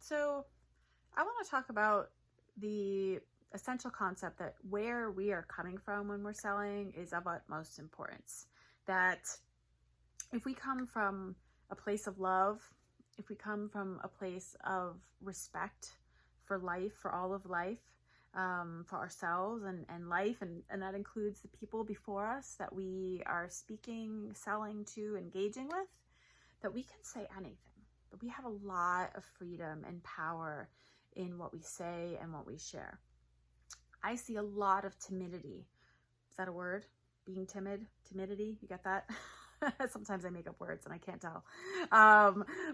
So I want to talk about the essential concept that where we are coming from when we're selling is of utmost importance. That if we come from a place of love, if we come from a place of respect for life, for all of life, for ourselves and life, and that includes the people before us that we are speaking, selling to, engaging with, that we can say anything. But we have a lot of freedom and power in what we say and what we share. I see a lot of timidity. Is that a word? Being timid? Timidity? You get that? Sometimes I make up words and I can't tell.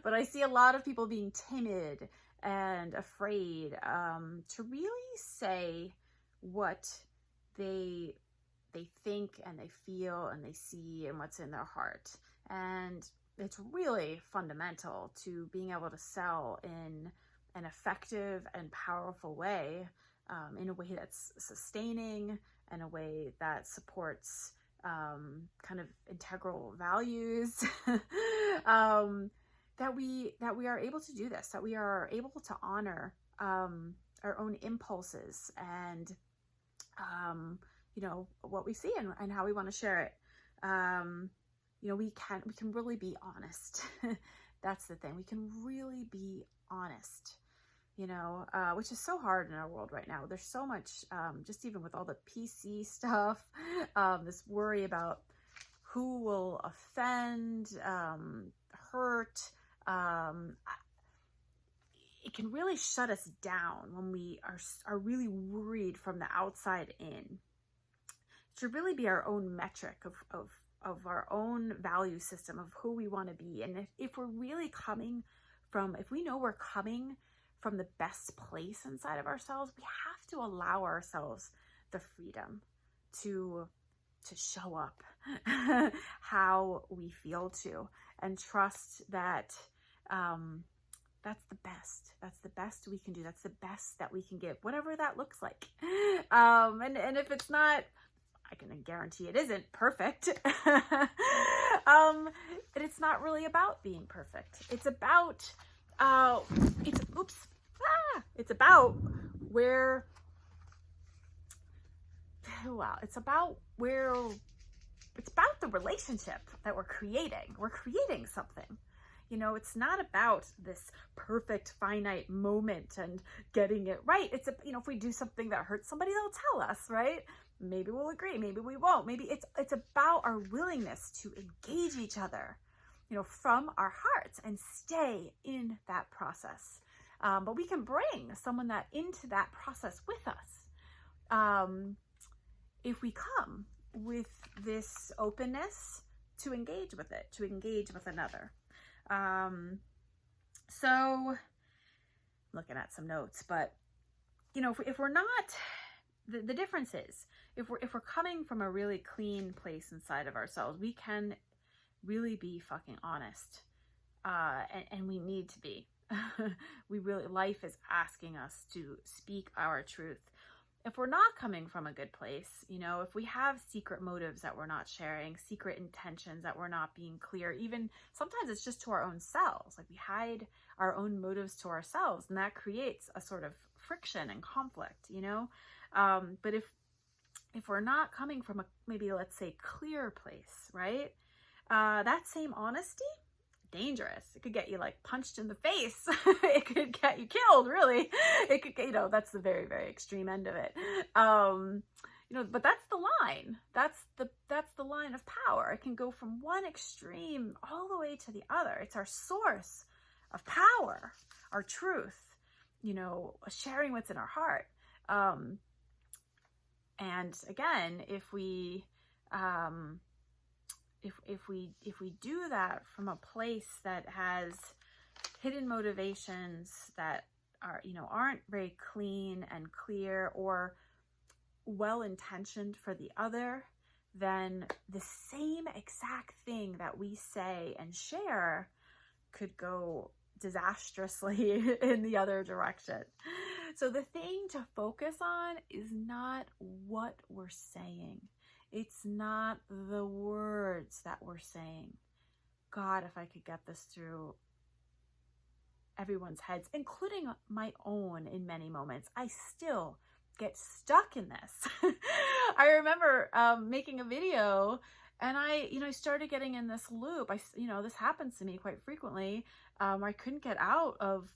But I see a lot of people being timid and afraid to really say what they think and they feel and they see and what's in their heart. And it's really fundamental to being able to sell in an effective and powerful way, in a way that's sustaining, in a way that supports kind of integral values, that we are able to do this, that we are able to honor our own impulses and what we see and how we want to share it. We can really be honest. That's the thing. We can really be honest, which is so hard in our world right now. There's so much, just even with all the PC stuff, this worry about who will offend, hurt. It can really shut us down when we are really worried from the outside in. It should really be our own metric of our own value system of who we want to be. And if we're really if we know we're coming from the best place inside of ourselves, we have to allow ourselves the freedom to show up how we feel to, and trust that that's the best. That's the best we can do. That's the best that we can give, whatever that looks like. And if it's not, I can guarantee it isn't perfect. It's not really about being perfect. It's about it's about where it's about the relationship that we're creating. We're creating something. It's not about this perfect finite moment and getting it right. It's if we do something that hurts somebody, they'll tell us, right? Maybe we'll agree, maybe we won't. Maybe it's about our willingness to engage each other, from our hearts and stay in that process. But we can bring someone into that process with us, if we come with this openness to engage with it, to engage with another. So I'm looking at some notes, but if we're not, the difference is if we're coming from a really clean place inside of ourselves, we can really be fucking honest, and we need to be. Life is asking us to speak our truth. If we're not coming from a good place, if we have secret motives that we're not sharing, secret intentions that we're not being clear, even sometimes it's just to our own selves, like we hide our own motives to ourselves, and that creates a sort of friction and conflict, but if we're not coming from a, maybe let's say, clear place, right? That same honesty, dangerous. It could get you like punched in the face. It could get you killed, really. It could, that's the very, very extreme end of it. But that's the line. That's the line of power. It can go from one extreme all the way to the other. It's our source of power, our truth, sharing what's in our heart. And again, if we do that from a place that has hidden motivations that aren't very clean and clear or well-intentioned for the other, then the same exact thing that we say and share could go disastrously in the other direction. So the thing to focus on is not what we're saying. It's not the words that we're saying. God, if I could get this through everyone's heads, including my own in many moments. I still get stuck in this. I remember making a video, and I started getting in this loop. This happens to me quite frequently. I couldn't get out of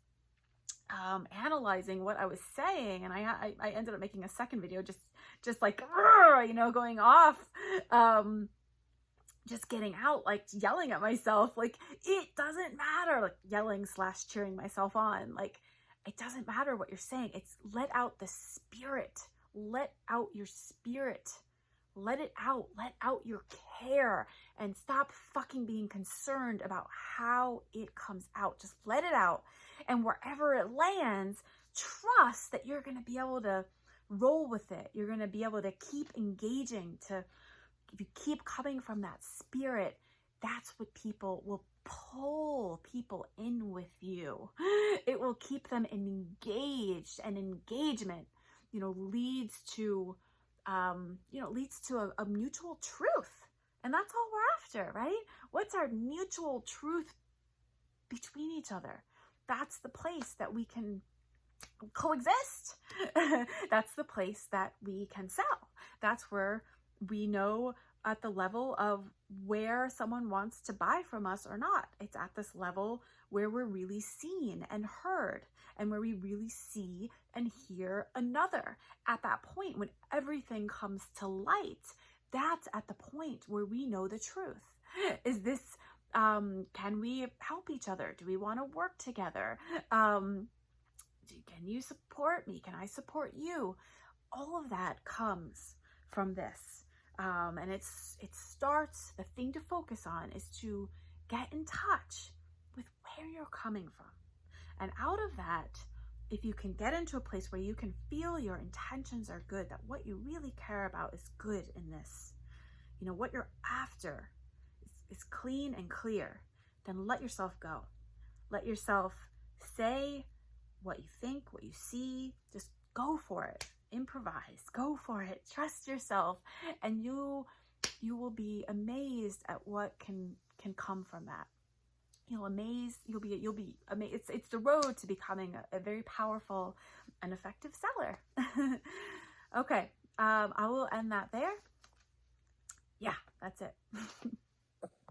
analyzing what I was saying, and I ended up making a second video just like going off, just getting out, like yelling at myself, like it doesn't matter, like yelling / cheering myself on, like it doesn't matter what you're saying. It's let out the spirit, let out your spirit, let it out, let out your care, and stop fucking being concerned about how it comes out. Just let it out, and wherever it lands, trust that you're going to be able to roll with it. You're going to be able to keep engaging. If you keep coming from that spirit, that's what people will pull people in with you. It will keep them engaged, and engagement, leads to a mutual truth. And that's all we're after, right? What's our mutual truth between each other? That's the place that we can coexist. That's the place that we can sell. That's where we know at the level of where someone wants to buy from us or not. It's at this level where we're really seen and heard, and where we really see and hear another. At that point, when everything comes to light, that's at the point where we know the truth. Is this, can we help each other? Do we want to work together? Can you support me? Can I support you? All of that comes from this. And it starts, the thing to focus on is to get in touch with where you're coming from. And out of that, if you can get into a place where you can feel your intentions are good, that what you really care about is good in this, what you're after is clean and clear, then let yourself go. Let yourself say what you think, what you see. Just go for it. Improvise. Go for it. Trust yourself, and you will be amazed at what can come from that. You'll be amazed. It's the road to becoming a very powerful and effective seller. Okay, I will end that there. Yeah, that's it.